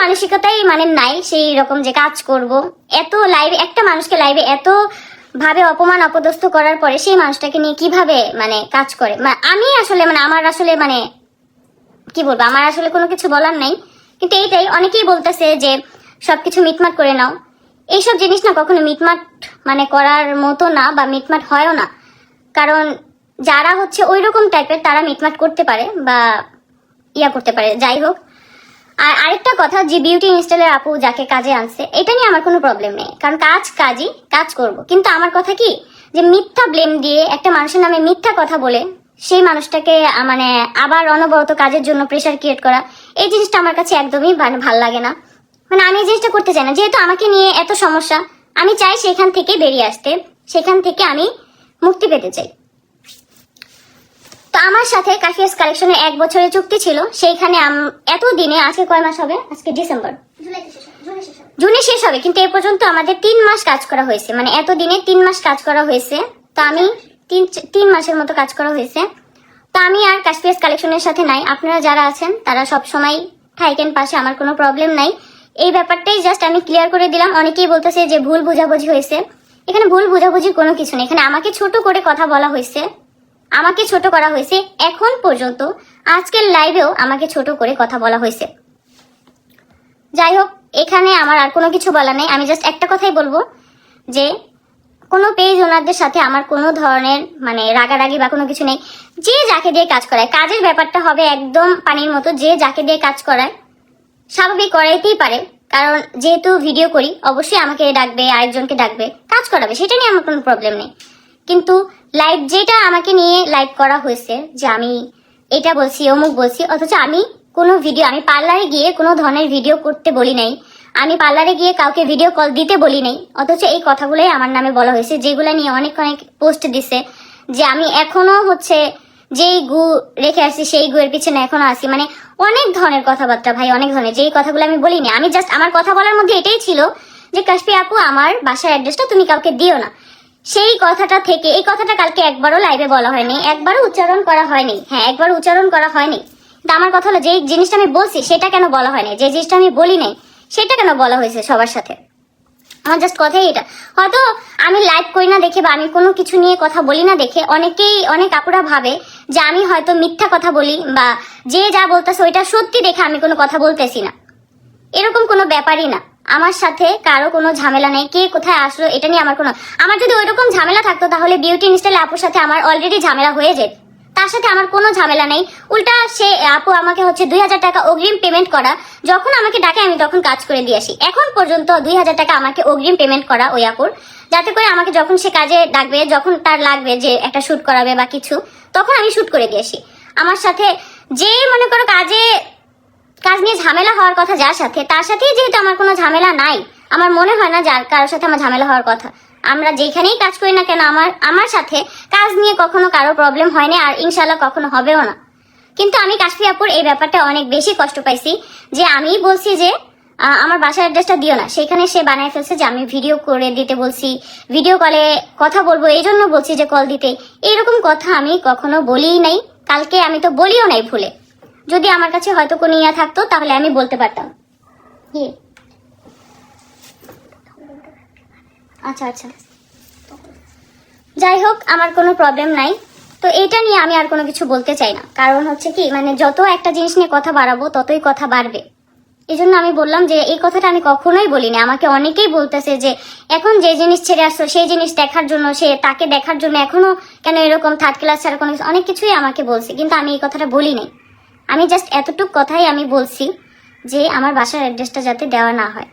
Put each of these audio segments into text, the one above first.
মানসিকতাই মানে নাই সেই রকম যে কাজ করব। এত লাইভে একটা মানুষকে লাইভে এত ভাবে অপমান অপদস্থ করার পরে সেই মানুষটাকে নিয়ে কিভাবে মানে কাজ করে, আমি আসলে মানে আমার আসলে মানে কি বলবো, আমার আসলে কোনো কিছু বলার নাই। কিন্তু এইটাই অনেকেই বলতেছে যে সবকিছু মিটমাট করে নাও। এইসব জিনিস না কখনো মিটমাট মানে করার মতো না, বা মিটমাট হয়ও না। কারণ যারা হচ্ছে ওই রকম টাইপের তারা মিটমাট করতে পারে বা ইয়া করতে পারে, যাই হোক। আর আরেকটা কথা, যে বিউটি ইনস্টলের আপু যাকে কাজে আনছে, এটা নিয়ে আমার কোনো প্রবলেম নেই, কারণ কাজই কাজ করব। কিন্তু আমার কথা কি, যে মিথ্যা ব্লেম দিয়ে একটা মানুষের নামে মিথ্যা কথা বলে সেই মানুষটাকে মানে আবার অনবরত কাজের জন্য প্রেশার ক্রিয়েট করা, এই জিনিসটা আমার কাছে একদমই ভাল লাগে না। মানে আমি এই জিনিসটা করতে চাই না। যেহেতু আমাকে নিয়ে এত সমস্যা, আমি চাই সেখান থেকে বেরিয়ে আসতে, সেখান থেকে আমি মুক্তি পেতে চাই। তো আমার সাথে কাফিয়াস কালেকশনের 1 বছরের চুক্তি ছিল। সেইখানে এত দিনে, আজকে কয় মাস হবে, আজকে ডিসেম্বর, জুনে শেষ হবে, কিন্তু এ পর্যন্ত আমাদের 3 মাস কাজ করা হয়েছে। মানে এত দিনে 3 মাস কাজ করা হয়েছে। তো আমি 3 মাসের মতো কাজ করা হয়েছে। তো আমি আর কাফিয়াস কালেকশনের সাথে নাই। আপনারা যারা আছেন তারা সব সময় থাকেন পাশে, আমার কোনো প্রবলেম নাই। এই ব্যাপারটাই জাস্ট আমি ক্লিয়ার করে দিলাম। অনেকেই বলতেছে যে ভুল বোঝাবুঝি হয়েছে। এখানে ভুল বোঝাবুঝির কোনো কিছু নেই। এখানে আমাকে ছোট করে কথা বলা হয়েছে, আমাকে ছোট করা হয়েছে। এখন পর্যন্ত আজকের লাইভেও আমাকে ছোট করে কথা বলা হয়েছে। যাই হোক, এখানে আমার আর কোনো কিছু বলা নেই। আমি জাস্ট একটা কথাই বলবো, যে কোনো পেজ ওনারদের সাথে আমার কোনো ধরনের মানে রাগারাগি বা কোনো কিছু নেই। যে যাকে দিয়ে কাজ করায়, কাজের ব্যাপারটা হবে একদম পানির মতো। যে যাকে দিয়ে কাজ করায় স্বাভাবিক করাইতেই পারে, কারণ যেহেতু ভিডিও করি অবশ্যই আমাকে ডাকবে, আরেকজনকে ডাকবে, কাজ করাবে, সেটা নিয়ে আমার কোনো প্রবলেম নেই। কিন্তু লাইভ যেটা আমাকে নিয়ে লাইভ করা হয়েছে, যে আমি এটা বলছি অমুক বলছি, অথচ আমি কোনো ভিডিও, আমি পার্লারে গিয়ে কোনো ধরনের ভিডিও করতে বলি নাই, আমি পার্লারে গিয়ে কাউকে ভিডিও কল দিতে বলি নাই, অথচ এই কথাগুলোই আমার নামে বলা হয়েছে, যেগুলো নিয়ে অনেক পোস্ট দিছে যে আমি এখনো হচ্ছে যেই গু রেখে আসছি সেই গুয়ের পিছনে এখনো আসি। মানে অনেক ধরনের কথাবার্তা ভাই, অনেক ধরনের, যেই কথাগুলো আমি বলিনি। আমি জাস্ট আমার কথা বলার মধ্যে এটাই ছিল যে কাশফি আপু আমার বাসার অ্যাড্রেসটা তুমি কাউকে দিও না। সেই কথাটা থেকে, এই কথাটা কালকে একবারও লাইভে বলা হয়নি, একবারও উচ্চারণ করা হয়নি। হ্যাঁ, একবারও উচ্চারণ করা হয়নি। কিন্তু আমার কথা হলো, যে জিনিসটা আমি বলছি সেটা কেন বলা হয়নি, যে জিনিসটা আমি বলি নাই সেটা কেন বলা হয়েছে সবার সাথে। আমার জাস্ট কথাই এটা। হয়তো আমি লাইভ করি না দেখে বা আমি কোনো কিছু নিয়ে কথা বলি না দেখে অনেক আপুরা ভাবে যে আমি হয়তো মিথ্যা কথা বলি, বা যে যা বলতেছে ওইটা সত্যি দেখে আমি কোনো কথা বলতেছি না। এরকম কোনো ব্যাপারই না। আমার সাথে কারো কোনো ঝামেলা নেই। কে কোথায় আসলো এটা নিয়ে আমার যদি ওইরকম ঝামেলা থাকতো তাহলে বিউটি ইনস্টল আপুর সাথে আমার অলরেডি ঝামেলা হয়ে যেত। তার সাথে আমার কোনো ঝামেলা নেই। উল্টা সে আপু আমাকে হচ্ছে 2000 টাকা অগ্রিম পেমেন্ট করা, যখন আমাকে ডাকে আমি তখন কাজ করে দিয়ে আসি। এখন পর্যন্ত 2000 টাকা আমাকে অগ্রিম পেমেন্ট করা ওই আপুর, যাতে করে আমাকে যখন সে কাজে ডাকবে, যখন তার লাগবে যে একটা শুট করাবে বা কিছু, তখন আমি শুট করে দিয়ে আসি। আমার সাথে যে মনে করো কাজ নিয়ে ঝামেলা হওয়ার কথা যার সাথে, তার সাথেই যেহেতু আমার কোনো ঝামেলা নাই, আমার মনে হয় না যার কারোর সাথে আমার ঝামেলা হওয়ার কথা। আমরা যেখানেই কাজ করি না কেন, আমার সাথে কাজ নিয়ে কখনো কারো প্রবলেম হয়নি, আর ইনশাল্লাহ কখনো হবেও না। কিন্তু আমি কাশফি আপুর এই ব্যাপারটা অনেক বেশি কষ্ট পাইছি, যে আমি বলছি যে আমার বাসার অ্যাড্রেসটা দিও না, সেখানে সে বানায় ফেলছে যে আমি ভিডিও করে দিতে বলছি, ভিডিও কলে কথা বলবো এই জন্য বলছি যে কল দিতে। এইরকম কথা আমি কখনো বলিই নাই। কালকে আমি তো বলিও নাই ভুলে। যদি আমার কাছে হয়তো কোনো ইয়া থাকতো তাহলে আমি বলতে পারতাম। আচ্ছা আচ্ছা, যাই হোক, আমার কোনো প্রবলেম নাই। তো এটা নিয়ে আমি আর কোনো কিছু বলতে চাই না। কারণ হচ্ছে কি, মানে যত একটা জিনিস নিয়ে কথা বাড়াবো ততই কথা বাড়বে। এই জন্য আমি বললাম যে এই কথাটা আমি কখনোই বলিনি। আমাকে অনেকেই বলতেছে যে এখন যে জিনিস ছেড়ে আসছো সেই জিনিস দেখার জন্য, তাকে দেখার জন্য এখনো কেন এরকম থার্ড ক্লাস ছাড়া কোনো অনেক কিছুই আমাকে বলছে, কিন্তু আমি এই কথাটা বলি নাই। আমি জাস্ট এতটুক কথাই আমি বলছি যে আমার বাসার অ্যাড্রেসটা যাতে দেওয়া না হয়।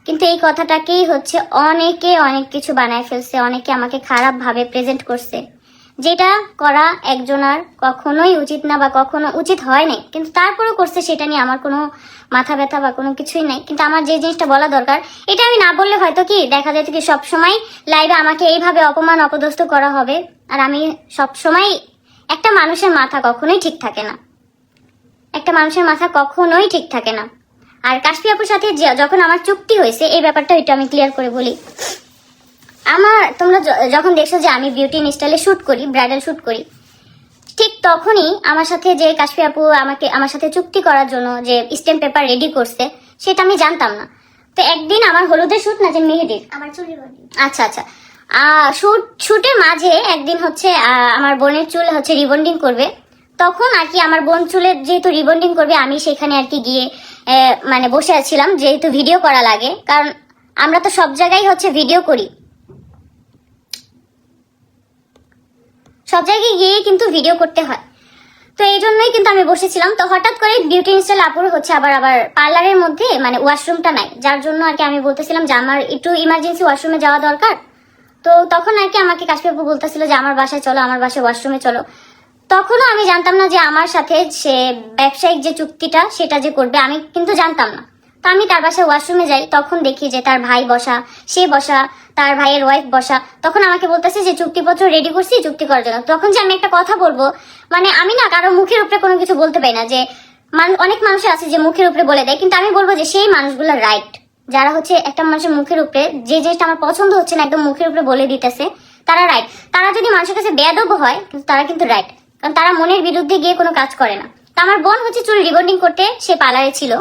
কিন্তু এই কথাটাকেই হচ্ছে অনেকে অনেক কিছু বানায় ফেলছে, অনেকে আমাকে খারাপভাবে প্রেজেন্ট করছে, যেটা করা একজনের কখনোই উচিত না বা কখনো উচিত হয় নাই। কিন্তু তারপরেও করছে, সেটা নিয়ে আমার কোনো মাথা ব্যথা বা কোনো কিছুই নাই। কিন্তু আমার যে জিনিসটা বলা দরকার, এটা আমি না বললে হয়তো কি দেখা যায় কি সবসময় লাইভে আমাকে এইভাবে অপমান অপদস্থ করা হবে। আর আমি সবসময়, একটা মানুষের মাথা কখনোই ঠিক থাকে না, একটা মানুষের মাথা কখনোই ঠিক থাকে না। আর কাশফি আপুর সাথে যখন আমার চুক্তি হয়েছে, এই ব্যাপারটা একটু আমি ক্লিয়ার করে বলি। তোমরা যখন দেখছো যে আমি বিউটি ইনস্টলে শুট করি, ব্রাইডাল শুট করি, ঠিক তখনই আমার সাথে যে কাশফি আপু আমার সাথে চুক্তি করার জন্য যে স্ট্যাম্প পেপার রেডি করছে, সেটা আমি জানতাম না। তো একদিন আমার হলুদের শুট না যে মেহেদির, আমার চুল রিবন্ডিং, আচ্ছা আচ্ছা, শুটের মাঝে একদিন হচ্ছে আমার বোনের চুল হচ্ছে রিবন্ডিং করবে। তখন আর কি আমার বোন চুলের যেহেতু রিবন্ডিং করবে, আমি সেখানে আর কি গিয়ে মানে বসে আছিলাম, যেহেতু ভিডিও করা লাগে, কারণ আমরা তো সব জায়গায় হচ্ছে ভিডিও করি, সব জায়গায় গিয়ে কিন্তু ভিডিও করতে হয়। তো এই জন্যই কিন্তু আমি বসেছিলাম। তো হঠাৎ করে বিউটি ইনস্টাইল আপুর হচ্ছে আবার পার্লারের মধ্যে মানে ওয়াশরুমটা নাই, যার জন্য আর কি আমি বলতেছিলাম যে আমার একটু ইমার্জেন্সি ওয়াশরুমে যাওয়া দরকার। তো তখন আর কি আমাকে কাশফি আপু বলতেছিল যে আমার বাসায় চলো, আমার বাসায় ওয়াশরুমে চলো। তখনও আমি জানতাম না যে আমার সাথে সে ব্যবসায়িক যে চুক্তিটা সেটা যে করবে, আমি কিন্তু জানতাম না। তো আমি তার বাসায় ওয়াশরুমে যাই, তখন দেখি যে তার ভাই বসা, সে বসা, তার ভাইয়ের ওয়াইফ বসা। তখন আমাকে বলতেছে যে চুক্তিপত্র রেডি করছি চুক্তি করার জন্য। তখন যে আমি একটা কথা বলবো, মানে আমি না কারো মুখের উপরে কোনো কিছু বলতে পারি না, যে অনেক মানুষ আছে যে মুখের উপরে বলে দেয়, কিন্তু আমি বলবো যে সেই মানুষগুলো রাইট, যারা হচ্ছে একটা মানুষের মুখের উপরে যে জিনিসটা আমার পছন্দ হচ্ছে না একদম মুখের উপরে বলে দিতেছে, তারা রাইট। তারা যদি মানুষের কাছে বেয়াদব হয়, কিন্তু তারা কিন্তু রাইট, কারণ তারা মনের বিরুদ্ধে গিয়ে কোনো কাজ করে না। তো আমার বোন হচ্ছে চুল রিবন্ডিং করতে সে পার্লারে ছিল,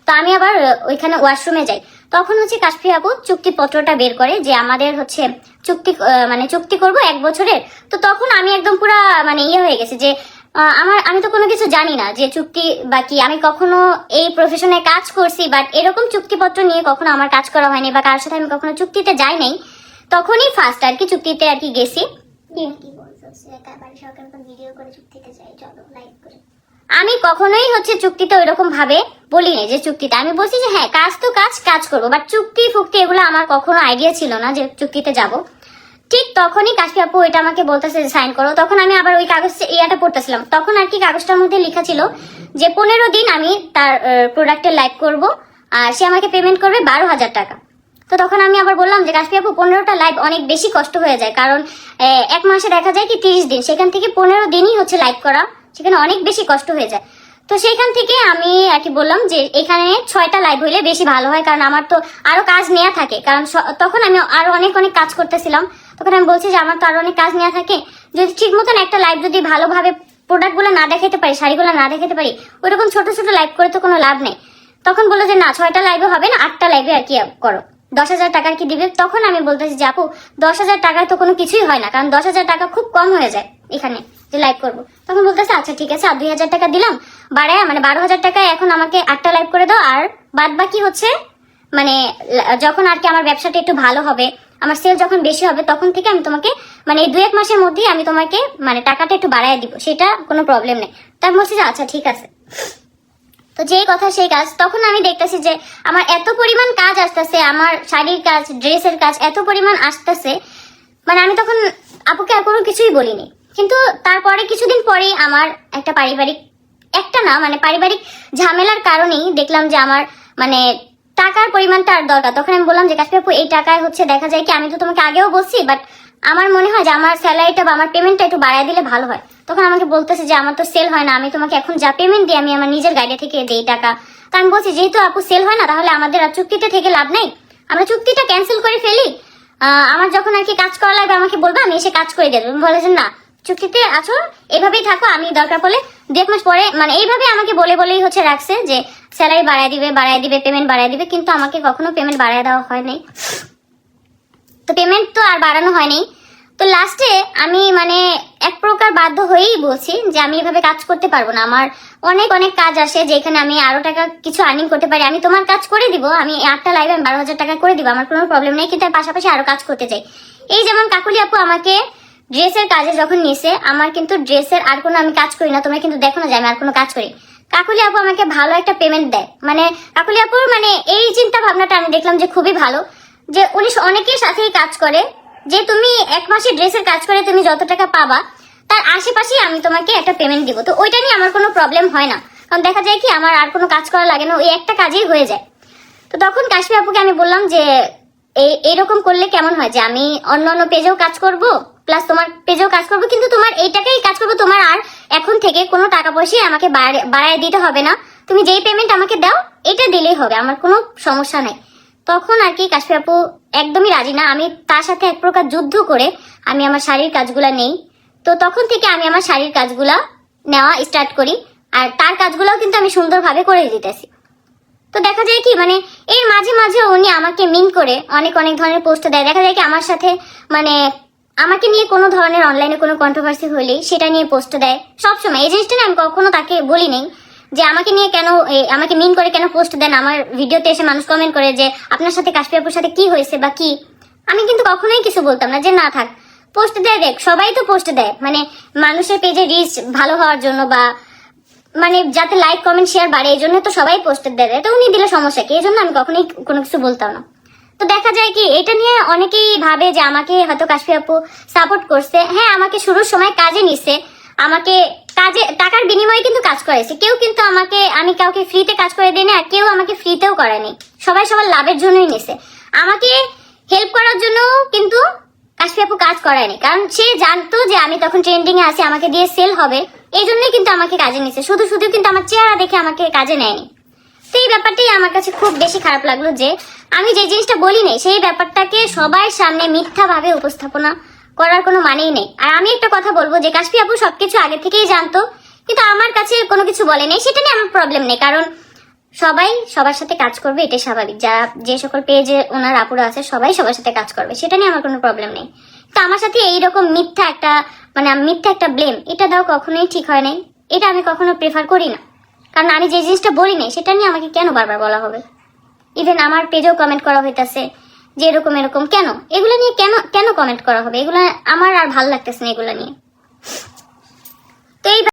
তো আমি আবার ওইখানে ওয়াশরুমে যাই। তখন হচ্ছে কাশফি আপু চুক্তিপত্রটা বের করে যে আমাদের হচ্ছে চুক্তি করব 1 বছরের। তো তখন আমি একদম পুরা মানে হয়ে গেছে যে আমি তো কোনো কিছু জানি না যে চুক্তি বা কি, আমি কখনো এই প্রফেশনে কাজ করছি, বাট এরকম চুক্তিপত্র নিয়ে কখনো আমার কাজ করা হয়নি, বা কারোর সাথে আমি কখনো চুক্তিতে যাই নাই। তখনই ফার্স্ট আর কি চুক্তিতে আর কি গেছি। আমি কখনোই হচ্ছে চুক্তিতে ওইরকম ভাবে বলিনি যে চুক্তিতে, আমি বলছি যে হ্যাঁ কাজ তো কাজ করবো, বাট চুক্তি ফুক্তি এগুলো আমার কখনো আইডিয়া ছিল না যে চুক্তিতে যাব। ঠিক তখনই কাশফি আপু এটা আমাকে বলতেছে যে সাইন করো। তখন আমি আবার ওই কাগজ ইয়াটা পড়তেছিলাম, তখন আর কি কাগজটার মধ্যে লেখা ছিল যে 15 দিন আমি তার প্রোডাক্টের লাইভ করব, আর সে আমাকে পেমেন্ট করবে 12,000 টাকা। তো তখন আমি আবার বললাম যে কাশফি আপু 15টা লাইভ অনেক বেশি কষ্ট হয়ে যায়, কারণ 1 মাসে দেখা যায় কি 30 দিন, সেখান থেকে 15 দিনই হচ্ছে লাইভ করা, সেখানে অনেক বেশি কষ্ট হয়ে যায়। তো সেইখান থেকে আমি আর কি বললাম যে এখানে 6টা লাইভ হইলে বেশি ভালো হয়, কারণ আমার তো আরো কাজ নেওয়া থাকে, কারণ তখন আমি আরো অনেক কাজ করতেছিলাম। তখন আমি বলছি যে আমার তো আরো অনেক কাজ নেওয়া থাকে, যদি ঠিক মতন একটা লাইভ যদি ভালোভাবে প্রোডাক্টগুলো না দেখাতে পারি, শাড়িগুলো না দেখাতে পারি, ওইরকম ছোট ছোট লাইভ করে তো কোনো লাভ নেই। তখন বললো যে না 6টা লাইভে হবে না, 8টা লাইভে আর কি করো, 10,000 টাকা কি দিবে। তখন আমি বলতেছি যে আপু 10,000 টাকায় তো কোনো কিছুই হয় না, কারণ 10,000 টাকা খুব কম হয়ে যায় এখানে যে লাইভ করবো। তখন বলতেছে আচ্ছা ঠিক আছে, আর 2,000 টাকা দিলাম বাড়ায়, মানে 12,000 টাকায় এখন আমাকে 8টা লাইভ করে দাও, আর বাদ বাকি হচ্ছে মানে যখন আর কি আমার ব্যবসাটা একটু ভালো হবে, আমার সেল যখন বেশি হবে, তখন থেকে আমি তোমাকে মানে এই 2-1 মাসের মধ্যেই আমি তোমাকে মানে টাকাটা একটু বাড়ায় দিব, সেটা কোনো প্রবলেম নেই। তার বলছি যে আচ্ছা ঠিক আছে। তো যেই কথা সেই কাজ। তখন আমি দেখতেছি যে আমার এত পরিমাণ কাজ আসতেছে, আমার শাড়ির কাজ, ড্রেসের কাজ এত পরিমাণ আসতেছে, মানে আমি তখন আপুকে আর কোনো কিছুই বলিনি। কিন্তু তারপরে কিছুদিন পরেই আমার একটা পারিবারিক ঝামেলার কারণেই দেখলাম যে আমার মানে টাকার পরিমাণটা আর দরকার। তখন আমি বললাম যে কাশফি আপু এই টাকায় হচ্ছে দেখা যায় কি, আমি তো তোমাকে আগেও বলছি, বাট আমার মনে হয় যে আমার স্যালারিটা বা আমার পেমেন্টটা একটু বাড়ায় দিলে ভালো হয়। তখন আমাকে বলতেছে যে আমার তো সেল হয় না, আমি তোমাকে এখন যা পেমেন্ট দিই আমি আমার নিজের গাইডে থেকে দিই টাকা। তো আমি বলছি যেহেতু আপু সেল হয় না, তাহলে আমাদের আর চুক্তিতে থেকে লাভ নেই, আমরা চুক্তিটা ক্যান্সেল করে ফেলি, আমার যখন আর কি কাজ করা লাগবে আমাকে বলবো, আমি এসে কাজ করে দেবো। বলেছেন না চুক্তিতে আছো, এভাবেই থাকো, আমি দরকার পড়লে 2-1 মাস পরে, মানে এইভাবে আমাকে বলেই হচ্ছে রাখছে যে স্যালারি বাড়ায় দিবে, পেমেন্ট বাড়ায় দিবে, কিন্তু আমাকে কখনো পেমেন্ট বাড়ায় দেওয়া হয়নি। তো পেমেন্ট তো আর বাড়ানো হয়নি। তো লাস্টে আমি মানে এক প্রকার বাধ্য হয়েই বলছি যে আমি এভাবে কাজ করতে পারবো না, আমার অনেক কাজ আসে যেখানে আমি আরো টাকা কিছু আর্নিং করতে পারি, আমি তোমার কাজ করে দিব, আমি 8টা লাইভে 12,000 টাকা করে দিব, আমার কোনো প্রবলেম নেই, কিন্তু পাশাপাশি আরো কাজ করতে চাই। এই যেমন কাকুলি আপু আমাকে ড্রেসের কাজে যখন নিয়েছে, আমার কিন্তু ড্রেসের আর কোনো আমি কাজ করি না, তোমরা কিন্তু দেখো না যে আমি আর কোনো কাজ করি। কাকুলি আপু আমাকে ভালো একটা পেমেন্ট দেয়, মানে কাকুলি আপুর মানে এই চিন্তা ভাবনাটা আমি দেখলাম যে খুবই ভালো, যে উনি অনেকের সাথেই কাজ করে, যে তুমি 1 মাসে ড্রেসের কাজ করে তুমি যত টাকা পাবা তার আশেপাশেই আমি তোমাকে একটা পেমেন্ট দিব। তো ওইটা নিয়ে আমার কোনো প্রবলেম হয় না, কারণ দেখা যায় কি আমার আর কোনো কাজ করা লাগে না, ওই একটা কাজেই হয়ে যায়। তো তখন কাশফি আপুকে আমি বললাম যে এইরকম করলে কেমন হয়, যে আমি অন্য পেজেও কাজ করব, প্লাস তোমার পেজেও কাজ করব, কিন্তু তোমার এই টাকাই কাজ করবো, তোমার আর এখন থেকে কোনো টাকা পয়সা আমাকে বাড়ায় দিতে হবে না, তুমি যেই পেমেন্ট আমাকে দাও এটা দিলেই হবে, আমার কোনো সমস্যা নাই। তখন আর কি কাশফি আপু একদমই রাজি না, আমি তার সাথে এক প্রকার যুদ্ধ করে আমি আমার শাড়ির কাজগুলা নেই। তো তখন থেকে আমি আমার শাড়ির কাজগুলা নেওয়া স্টার্ট করি, আর তার কাজগুলাও কিন্তু আমি সুন্দরভাবে করে দিতেছি। তো দেখা যায় কি মানে এর মাঝে মাঝে উনি আমাকে মিন করে অনেক অনেক ধরনের পোস্ট দেয়। দেখা যায় কি আমার সাথে মানে আমাকে নিয়ে কোনো ধরনের অনলাইনে কোনো কন্ট্রোভার্সি হলেই সেটা নিয়ে পোস্ট দেয় সবসময়। এই জিনিসটা আমি কখনো তাকে বলি নেই যে আমাকে নিয়ে কেন আমাকে মিন করে কেন পোস্ট দেন। আমার ভিডিওতে এসে মানুষ কমেন্ট করে যে আপনার সাথে কাশফি আপুর সাথে কি হয়েছে বা কি, আমি কিন্তু কখনোই কিছু বলতাম না যে না থাক পোস্ট দেয়, দেখ সবাই তো পোস্ট দেয় মানে মানুষের পেজে রিচ ভালো হওয়ার জন্য বা মানে যাতে লাইক কমেন্ট শেয়ার বাড়ে এই জন্য তো সবাই পোস্ট দেয়, তো উনি দিলে সমস্যা কি, এই জন্য আমি কখনোই কোনো কিছু বলতাম না। তো দেখা যায় কি এটা নিয়ে অনেকেই ভাবে যে আমাকে হয়তো কাশফি আপু সাপোর্ট করছে। হ্যাঁ আমাকে শুরুর সময় কাজে নিছে, আমাকে কাজে টাকার বিনিময়ে কিন্তু কাজ করাইছে। কেউ কিন্তু আমাকে, আমি কাউকে ফ্রিতে কাজ করে দিই না, আর কেউ আমাকে ফ্রিতেও করায়নি, সবাই সবার লাভের জন্যই নিছে। আমাকে হেল্প করার জন্য কিন্তু কাশফি আপু কাজ করায়নি, কারণ সে জানতো যে আমি তখন ট্রেন্ডিং এ আছি, আমাকে দিয়ে সেল হবে, এই জন্যই কিন্তু আমাকে কাজে নিছে। শুধু শুধু কিন্তু আমার চেহারা দেখে আমাকে কাজে নেয়নি। তো এই ব্যাপারটাই আমার কাছে খুব বেশি খারাপ লাগলো যে আমি যে জিনিসটা বলি নাই সেই ব্যাপারটাকে সবার সামনে মিথ্যা ভাবে উপস্থাপনা করার কোনো মানেই নেই। আর আমি একটা কথা বলবো যে কাশফি আপু সবকিছু আগে থেকেই জানতো, কিন্তু আমার কাছে কোনো কিছু বলে নেই, সেটা নিয়ে আমার প্রবলেম নেই, কারণ সবাই সবার সাথে কাজ করবে, এটাই স্বাভাবিক। যারা যে সকল পেজে ওনার আপুরা আছে সবাই সবার সাথে কাজ করবে, সেটা নিয়ে আমার কোনো প্রবলেম নেই। তো আমার সাথে এইরকম মিথ্যা একটা ব্লেম এটা দাও কখনোই ঠিক হয় নাই, এটা আমি কখনো প্রেফার করি না। কারণ আমি যে জিনিসটা বলি নাই সেটা নিয়ে আমাকে কেন বারবার বলা হবে। ইভেন আমার পেজেও কমেন্ট করা হইতাছে যে এরকম এরকম, কেন এগুলো নিয়ে কেন কেন কমেন্ট করা হবে, এগুলো আমার আর ভালো লাগতেছে না এগুলো নিয়ে। তো এই